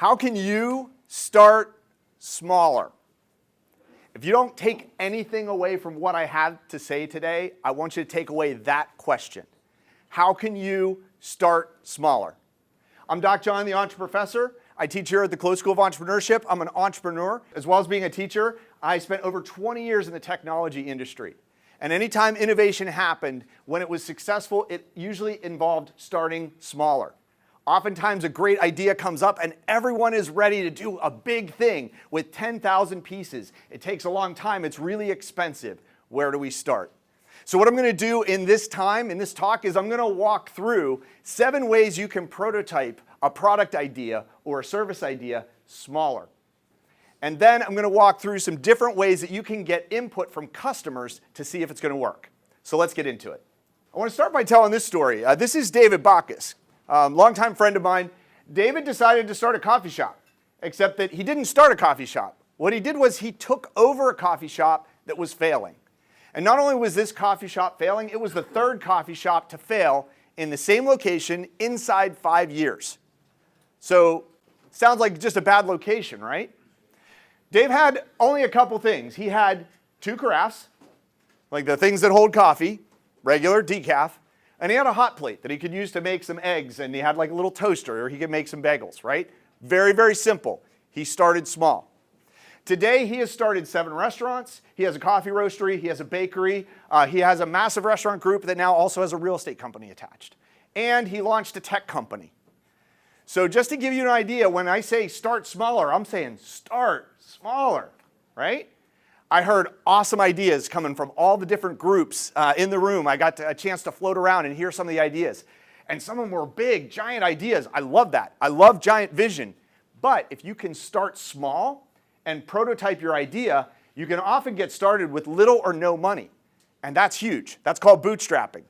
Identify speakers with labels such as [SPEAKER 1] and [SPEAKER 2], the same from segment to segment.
[SPEAKER 1] How can you start smaller? If you don't take anything away from what I have to say today, I want you to take away that question. How can you start smaller? I'm Doc John, the EntreProfessor. I teach here at the Close School of Entrepreneurship. I'm an entrepreneur. As well as being a teacher, I spent over 20 years in the technology industry. And anytime innovation happened, when it was successful, it usually involved starting smaller. Oftentimes a great idea comes up and everyone is ready to do a big thing with 10,000 pieces. It takes a long time. It's really expensive. Where do we start? So what I'm going to do in this talk, is I'm going to walk through 7 ways you can prototype a product idea or a service idea smaller. And then I'm going to walk through some different ways that you can get input from customers to see if it's going to work. So let's get into it. I want to start by telling this story. This is David Bacchus. Longtime friend of mine. David decided to start a coffee shop, except that he didn't start a coffee shop. What he did was he took over a coffee shop that was failing. And not only was this coffee shop failing, it was the 3rd coffee shop to fail in the same location inside 5 years. So, sounds like just a bad location, right? Dave had only a couple things. He had 2 carafes, like the things that hold coffee, regular, decaf, and he had a hot plate that he could use to make some eggs, and he had like a little toaster, or he could make some bagels, right? Very, very simple. He started small. Today, he has started 7 restaurants. He has a coffee roastery. He has a bakery. He has a massive restaurant group that now also has a real estate company attached. And he launched a tech company. So just to give you an idea, when I say start smaller, I'm saying start smaller, right? I heard awesome ideas coming from all the different groups in the room. I got a chance to float around and hear some of the ideas. And some of them were big, giant ideas. I love that. I love giant vision. But if you can start small and prototype your idea, you can often get started with little or no money. And that's huge. That's called bootstrapping.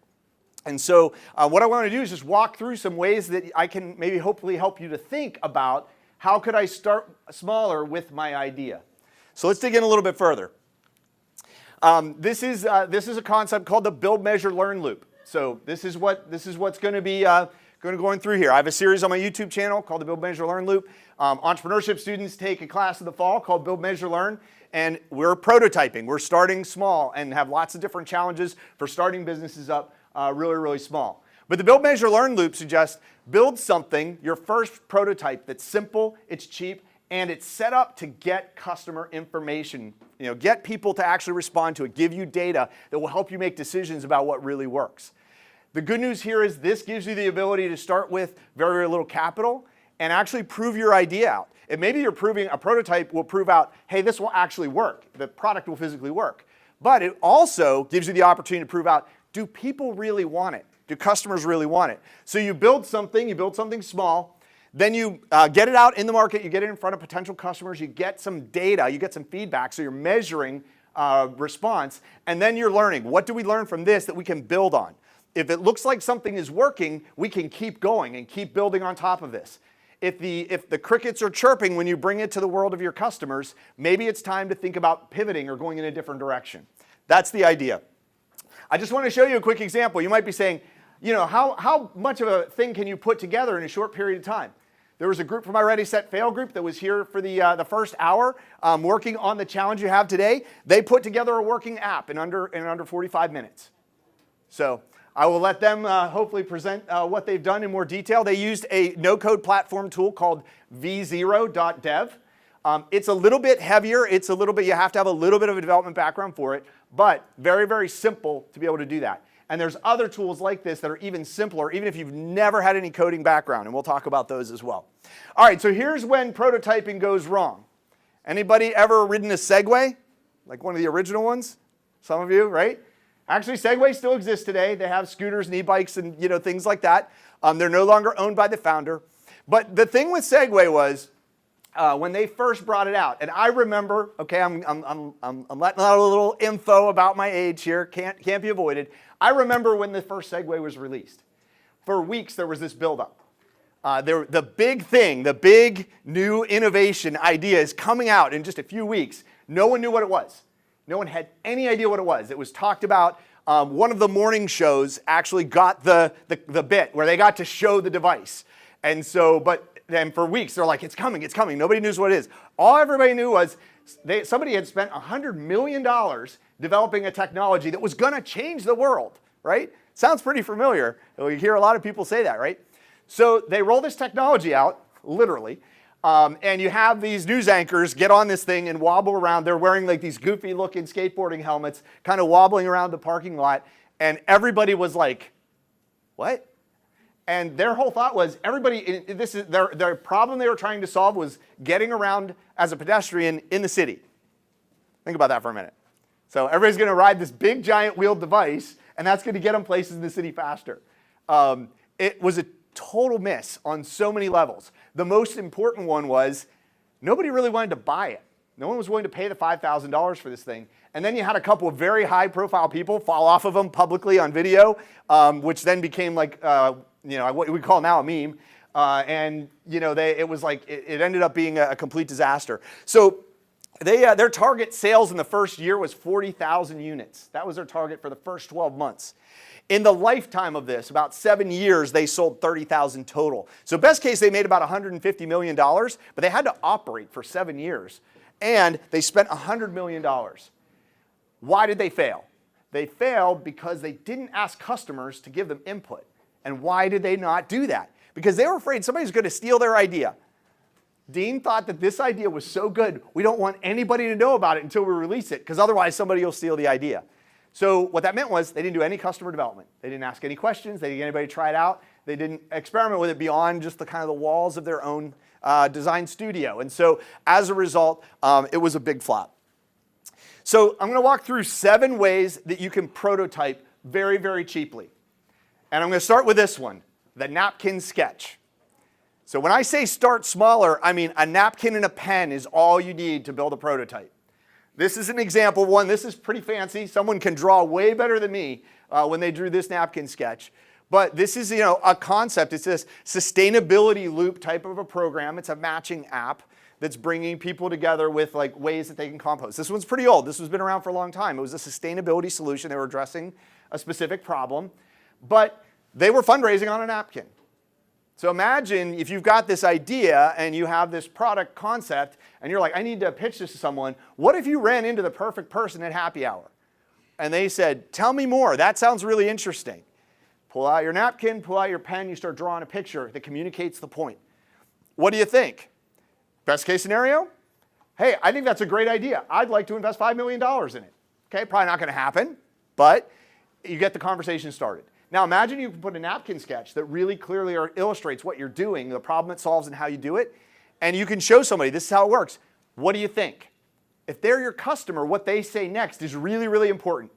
[SPEAKER 1] And so what I want to do is just walk through some ways that I can maybe hopefully help you to think about how could I start smaller with my idea. So let's dig in a little bit further. This is a concept called the build, measure, learn loop. So this is what's going to be going through here. I have a series on my YouTube channel called the Build, Measure, Learn Loop. Entrepreneurship students take a class in the fall called Build, Measure, Learn, and we're prototyping. We're starting small and have lots of different challenges for starting businesses up really, really small. But the Build, Measure, Learn Loop suggests build something, your first prototype that's simple, it's cheap, and it's set up to get customer information. Get people to actually respond to it, give you data that will help you make decisions about what really works. The good news here is this gives you the ability to start with very, very little capital and actually prove your idea out. And maybe you're proving a prototype will prove out, hey, this will actually work. The product will physically work. But it also gives you the opportunity to prove out, do people really want it? Do customers really want it? So you build something small, then you get it out in the market, you get it in front of potential customers, you get some data, you get some feedback, so you're measuring response, and then you're learning. What do we learn from this that we can build on? If it looks like something is working, we can keep going and keep building on top of this. If the crickets are chirping when you bring it to the world of your customers, maybe it's time to think about pivoting or going in a different direction. That's the idea. I just want to show you a quick example. You might be saying, how much of a thing can you put together in a short period of time? There was a group from my Ready, Set, Fail group that was here for the first hour working on the challenge you have today. They put together a working app in under 45 minutes. So I will let them hopefully present what they've done in more detail. They used a no-code platform tool called v0.dev. It's a little bit heavier. You have to have a little bit of a development background for it, but very, very simple to be able to do that. And there's other tools like this that are even simpler, even if you've never had any coding background, and we'll talk about those as well. All right, so here's when prototyping goes wrong. Anybody ever ridden a Segway? Like one of the original ones? Some of you, right? Actually, Segway still exists today. They have scooters and e-bikes and things like that. They're no longer owned by the founder. But the thing with Segway was when they first brought it out, and I remember, okay, I'm letting out a little info about my age here, can't be avoided. I remember when the first Segway was released. For weeks, there was this buildup. The big thing, the big new innovation idea is coming out in just a few weeks. No one knew what it was. No one had any idea what it was. It was talked about. One of the morning shows actually got the bit where they got to show the device. And so, but And for weeks, they're like, it's coming, it's coming. Nobody knows what it is. All everybody knew was somebody had spent $100 million developing a technology that was going to change the world, right? Sounds pretty familiar. You hear a lot of people say that, right? So they roll this technology out, literally, and you have these news anchors get on this thing and wobble around. They're wearing like these goofy looking skateboarding helmets, kind of wobbling around the parking lot, and everybody was like, what? And their whole thought was this is their problem they were trying to solve was getting around as a pedestrian in the city. Think about that for a minute. So everybody's going to ride this big giant wheeled device, and that's going to get them places in the city faster. It was a total miss on so many levels. The most important one was nobody really wanted to buy it. No one was willing to pay the $5,000 for this thing. And then you had a couple of very high-profile people fall off of them publicly on video, which then became like what we call now a meme. And it ended up being a complete disaster. So their target sales in the first year was 40,000 units. That was their target for the first 12 months. In the lifetime of this, about 7 years, they sold 30,000 total. So best case, they made about $150 million, but they had to operate for 7 years. And they spent $100 million. Why did they fail? They failed because they didn't ask customers to give them input. And why did they not do that? Because they were afraid somebody's going to steal their idea. Dean thought that this idea was so good, we don't want anybody to know about it until we release it, because otherwise somebody will steal the idea. So what that meant was they didn't do any customer development. They didn't ask any questions. They didn't get anybody to try it out. They didn't experiment with it beyond just the kind of the walls of their own design studio. And so as a result, it was a big flop. So I'm going to walk through 7 ways that you can prototype very, very cheaply. And I'm going to start with this one, the Napkin Sketch. So when I say start smaller, I mean a napkin and a pen is all you need to build a prototype. This is an example one. This is pretty fancy. Someone can draw way better than me when they drew this napkin sketch. But this is a concept. It's this sustainability loop type of a program. It's a matching app that's bringing people together with like ways that they can compost. This one's pretty old. This has been around for a long time. It was a sustainability solution. They were addressing a specific problem, but they were fundraising on a napkin. So imagine if you've got this idea and you have this product concept and you're like, I need to pitch this to someone. What if you ran into the perfect person at happy hour? And they said, tell me more. That sounds really interesting. Pull out your napkin, pull out your pen, you start drawing a picture that communicates the point. What do you think? Best case scenario? Hey, I think that's a great idea. I'd like to invest $5 million in it. Okay, probably not going to happen, but you get the conversation started. Now imagine you can put a napkin sketch that really clearly illustrates what you're doing, the problem it solves and how you do it, and you can show somebody, this is how it works. What do you think? If they're your customer, what they say next is really, really important.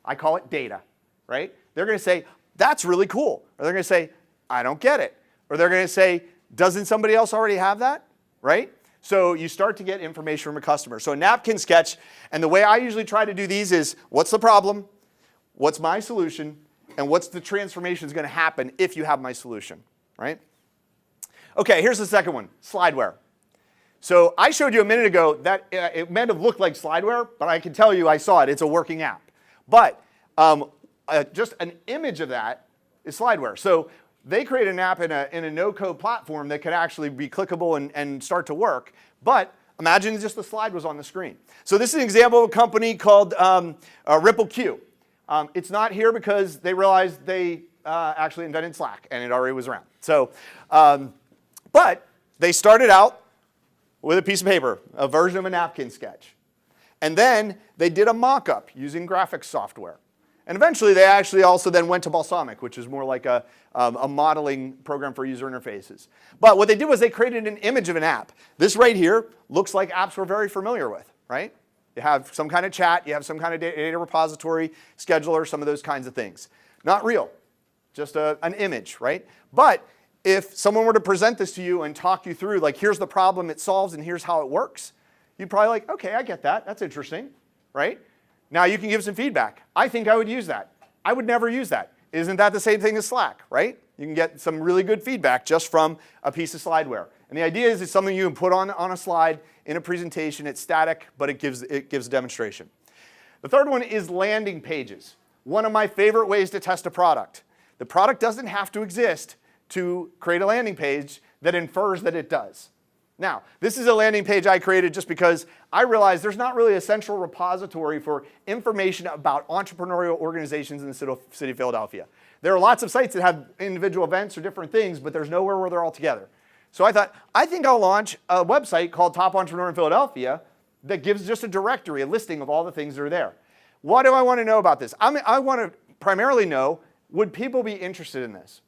[SPEAKER 1] I call it data, right? They're going to say, that's really cool. Or they're going to say, I don't get it. Or they're going to say, doesn't somebody else already have that, right? So you start to get information from a customer. So a napkin sketch, and the way I usually try to do these is, what's the problem? What's my solution? And what's the transformation that's going to happen if you have my solution, right? Okay, here's the second one, Slideware. So I showed you a minute ago that it might have looked like Slideware, but I can tell you I saw it. It's a working app. But just an image of that is Slideware. So they create an app in a no-code platform that could actually be clickable and start to work. But imagine just the slide was on the screen. So this is an example of a company called Ripple Q. It's not here because they realized they actually invented Slack and it already was around. So, but they started out with a piece of paper, a version of a napkin sketch. And then they did a mock-up using graphics software. And eventually they actually also then went to Balsamiq, which is more like a modeling program for user interfaces. But what they did was they created an image of an app. This right here looks like apps we're very familiar with, right? You have some kind of chat, you have some kind of data repository, scheduler, some of those kinds of things. Not real, just an image, right? But if someone were to present this to you and talk you through, like, here's the problem it solves and here's how it works, you'd probably like, okay, I get that, that's interesting, right? Now you can give some feedback. I think I would use that. I would never use that. Isn't that the same thing as Slack, right? You can get some really good feedback just from a piece of Slideware. And the idea is it's something you can put on a slide in a presentation. It's static, but it gives a demonstration. The third one is landing pages. One of my favorite ways to test a product. The product doesn't have to exist to create a landing page that infers that it does. Now, this is a landing page I created just because I realized there's not really a central repository for information about entrepreneurial organizations in the city of Philadelphia. There are lots of sites that have individual events or different things, but there's nowhere where they're all together. So I thought, I think I'll launch a website called Top Entrepreneur in Philadelphia that gives just a directory, a listing of all the things that are there. What do I want to know about this? I want to primarily know, would people be interested in this?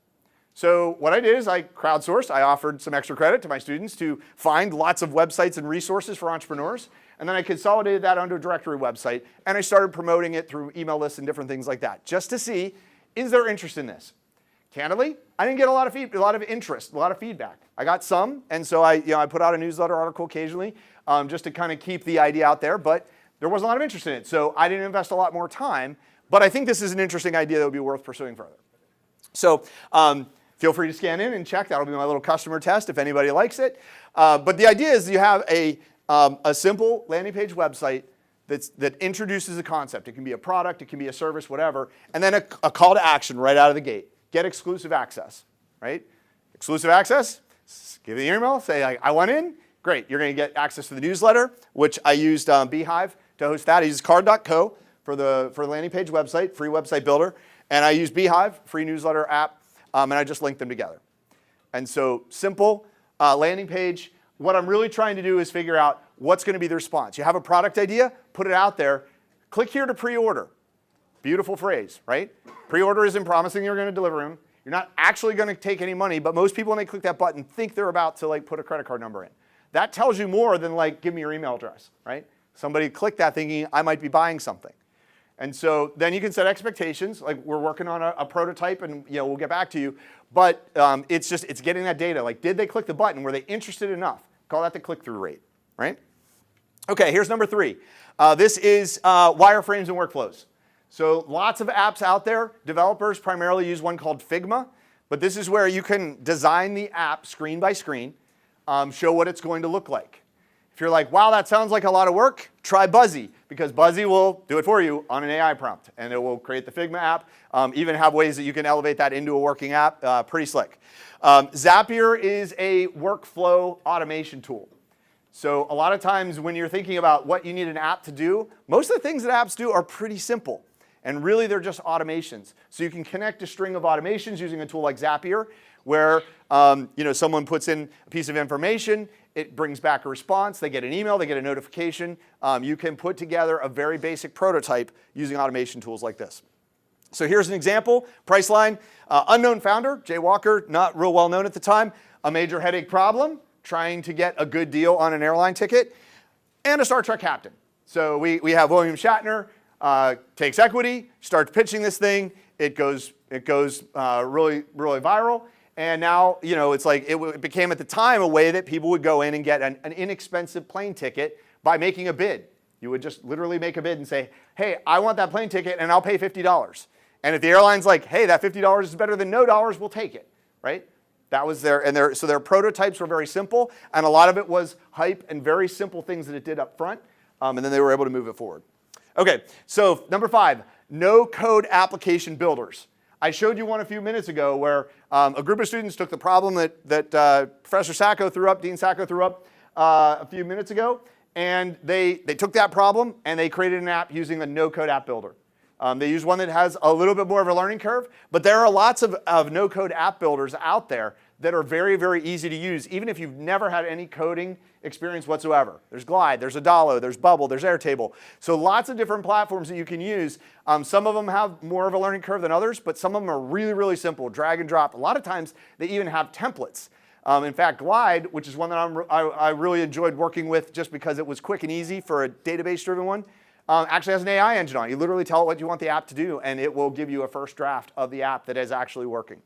[SPEAKER 1] So what I did is I crowdsourced. I offered some extra credit to my students to find lots of websites and resources for entrepreneurs. And then I consolidated that onto a directory website. And I started promoting it through email lists and different things like that, just to see, is there interest in this? Candidly, I didn't get a lot of interest, a lot of feedback. I got some, and so I put out a newsletter article occasionally just to kind of keep the idea out there, but there wasn't a lot of interest in it. So I didn't invest a lot more time, but I think this is an interesting idea that would be worth pursuing further. So feel free to scan in and check. That'll be my little customer test if anybody likes it. But the idea is you have a simple landing page website that introduces a concept. It can be a product, it can be a service, whatever, and then a call to action right out of the gate. Get exclusive access, right? Exclusive access, give the email, say, I want in. Great, you're going to get access to the newsletter, which I used Beehive to host that. I used card.co for the landing page website, free website builder. And I used Beehive, free newsletter app, and I just linked them together. And so simple landing page. What I'm really trying to do is figure out what's going to be the response. You have a product idea, put it out there. Click here to pre-order. Beautiful phrase, right? Pre-order isn't promising you're going to deliver them. You're not actually going to take any money, but most people when they click that button think they're about to put a credit card number in. That tells you more than give me your email address, right? Somebody clicked that thinking I might be buying something. And so then you can set expectations. We're working on a prototype, and we'll get back to you. But it's getting that data. Did they click the button? Were they interested enough? Call that the click-through rate, right? Okay, here's number 3. This is wireframes and workflows. So lots of apps out there. Developers primarily use one called Figma, but this is where you can design the app screen by screen, show what it's going to look like. If you're like, wow, that sounds like a lot of work, try Buzzy, because Buzzy will do it for you on an AI prompt, and it will create the Figma app, even have ways that you can elevate that into a working app, pretty slick. Zapier is a workflow automation tool. So a lot of times when you're thinking about what you need an app to do, most of the things that apps do are pretty simple. And really, they're just automations. So you can connect a string of automations using a tool like Zapier, where someone puts in a piece of information, it brings back a response, they get an email, they get a notification. You can put together a very basic prototype using automation tools like this. So here's an example. Priceline, unknown founder, Jay Walker, not real well known at the time, a major headache problem, trying to get a good deal on an airline ticket, and a Star Trek captain. So we have William Shatner, takes equity, starts pitching this thing, it goes really, really viral. And now, it became at the time a way that people would go in and get an inexpensive plane ticket by making a bid. You would just literally make a bid and say, hey, I want that plane ticket and I'll pay $50. And if the airline's like, hey, that $50 is better than no dollars, we'll take it, right? That was so their prototypes were very simple, and a lot of it was hype and very simple things that it did up front, and then they were able to move it forward. Okay, so number 5, no-code application builders. I showed you one a few minutes ago where a group of students took the problem that Professor Sacco threw up, Dean Sacco threw up a few minutes ago, and they took that problem and they created an app using a no-code app builder. They use one that has a little bit more of a learning curve, but there are lots of no-code app builders out there that are very, very easy to use, even if you've never had any coding experience whatsoever. There's Glide, there's Adalo, there's Bubble, there's Airtable. So lots of different platforms that you can use. Some of them have more of a learning curve than others, but some of them are really, really simple, drag and drop. A lot of times they even have templates. In fact, Glide, which is one that I really enjoyed working with just because it was quick and easy for a database-driven one, actually has an AI engine on it. You literally tell it what you want the app to do, and it will give you a first draft of the app that is actually working.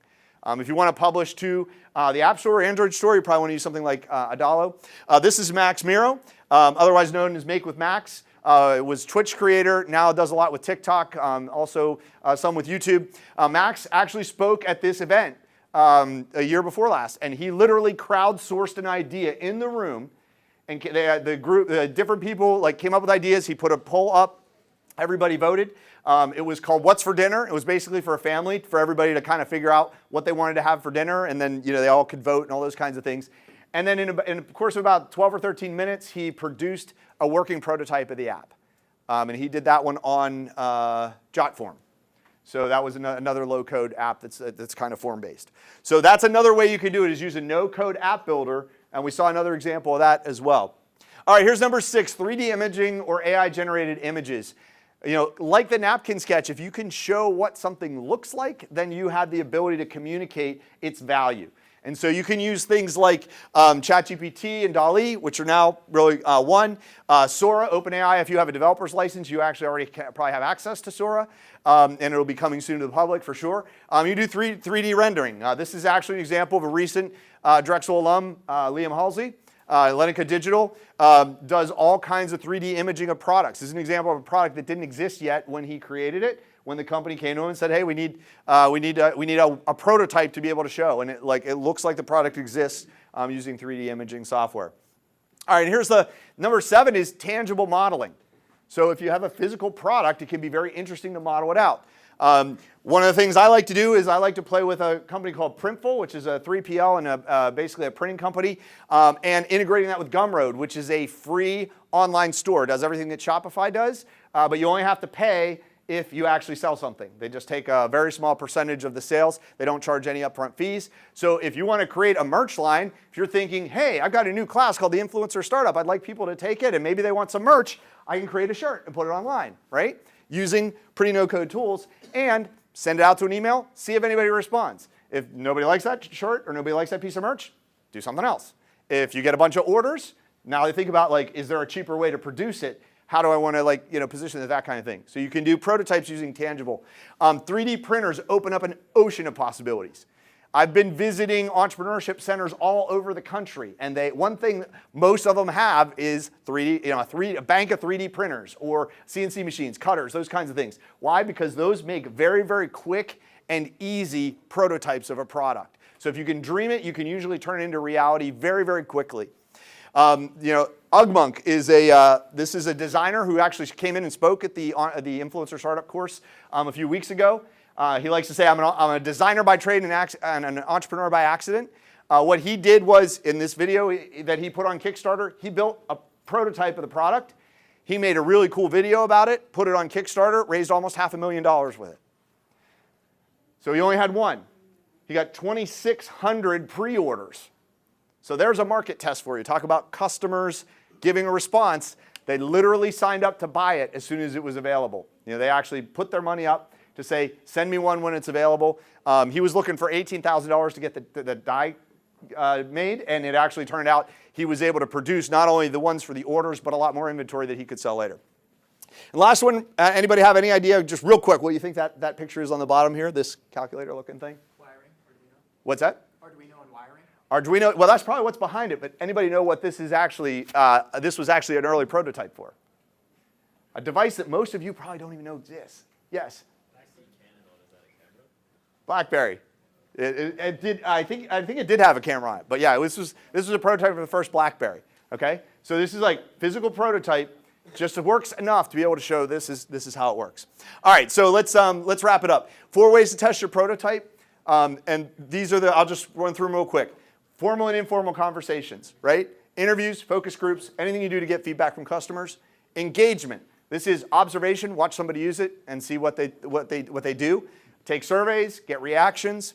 [SPEAKER 1] If you want to publish to the App Store or Android Store, you probably want to use something like Adalo. This is Max Miro, otherwise known as Make with Max. It was Twitch creator, now does a lot with TikTok, also some with YouTube. Max actually spoke at this event a year before last, and he literally crowdsourced an idea in the room, and the different people came up with ideas. He put a poll up Everybody voted. It was called What's for Dinner. It was basically for a family, for everybody to kind of figure out what they wanted to have for dinner, and then they all could vote and all those kinds of things. And then in the course of about 12 or 13 minutes, he produced a working prototype of the app. And he did that one on JotForm. So that was another low-code app that's kind of form-based. So that's another way you can do it, is use a no-code app builder, and we saw another example of that as well. All right, here's number 6, 3D imaging or AI-generated images. Like the Napkin Sketch, if you can show what something looks like, then you have the ability to communicate its value. And so you can use things like ChatGPT and DALL-E, which are now really one. Sora, OpenAI, if you have a developer's license, you actually already probably have access to Sora, and it'll be coming soon to the public for sure. You do 3D rendering. This is actually an example of a recent Drexel alum, Liam Halsey. Lenica Digital does all kinds of 3D imaging of products. This is an example of a product that didn't exist yet when he created it. When the company came to him and said, "Hey, we need a prototype to be able to show," and it looks like the product exists using 3D imaging software. All right, and here's the number 7 is tangible modeling. So if you have a physical product, it can be very interesting to model it out. One of the things I like to do is I like to play with a company called Printful, which is a 3PL and basically a printing company, and integrating that with Gumroad, which is a free online store. It does everything that Shopify does, but you only have to pay if you actually sell something. They just take a very small percentage of the sales. They don't charge any upfront fees. So if you want to create a merch line, if you're thinking, hey, I've got a new class called the Influencer Startup, I'd like people to take it, and maybe they want some merch, I can create a shirt and put it online, right? Using pretty no-code tools, and send it out to an email, see if anybody responds. If nobody likes that shirt or nobody likes that piece of merch, do something else. If you get a bunch of orders, now you think about, is there a cheaper way to produce it? How do I want to position it, that kind of thing. So you can do prototypes using tangible. 3D printers open up an ocean of possibilities. I've been visiting entrepreneurship centers all over the country, and one thing most of them have is 3D, a bank of 3D printers or CNC machines, cutters, those kinds of things. Why? Because those make very, very quick and easy prototypes of a product. So if you can dream it, you can usually turn it into reality very, very quickly. Ugmonk is this is a designer who actually came in and spoke at the Influencer Startup course a few weeks ago. He likes to say, I'm a designer by trade and an entrepreneur by accident. What he did was, in this video that he put on Kickstarter, he built a prototype of the product. He made a really cool video about it, put it on Kickstarter, raised almost $500,000 with it. So he only had one. He got 2,600 pre-orders. So there's a market test for you. Talk about customers giving a response. They literally signed up to buy it as soon as it was available. They actually put their money up to say, send me one when it's available. He was looking for $18,000 to get the die made, and it actually turned out he was able to produce not only the ones for the orders, but a lot more inventory that he could sell later. And last one, anybody have any idea, just real quick, what you think that picture is on the bottom here, this calculator-looking thing?
[SPEAKER 2] Wiring, Arduino.
[SPEAKER 1] What's that?
[SPEAKER 2] Arduino and wiring.
[SPEAKER 1] Arduino, well, that's probably what's behind it, but anybody know what this is actually, this was actually an early prototype for? A device that most of you probably don't even know exists. Yes? BlackBerry. It did. I think it did have a camera on it. But yeah, this was a prototype for the first BlackBerry. Okay, so this is like physical prototype. Just works enough to be able to show this is how it works. All right, so let's wrap it up. 4 ways to test your prototype, and these are I'll just run through them real quick. Formal and informal conversations, right? Interviews, focus groups, anything you do to get feedback from customers. Engagement. This is observation. Watch somebody use it and see what they do. Take surveys, get reactions.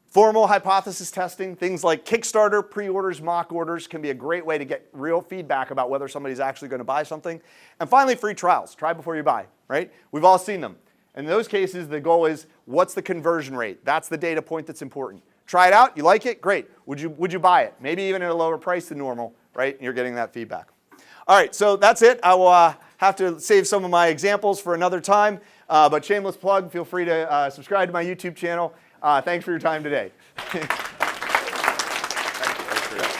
[SPEAKER 1] Formal hypothesis testing, things like Kickstarter, pre-orders, mock orders can be a great way to get real feedback about whether somebody's actually going to buy something. And finally, free trials. Try before you buy, right? We've all seen them. In those cases, the goal is, what's the conversion rate? That's the data point that's important. Try it out. You like it? Great. Would you buy it? Maybe even at a lower price than normal, right? And you're getting that feedback. All right, so that's it. I will have to save some of my examples for another time. But shameless plug, feel free to subscribe to my YouTube channel. Thanks for your time today. Thank you.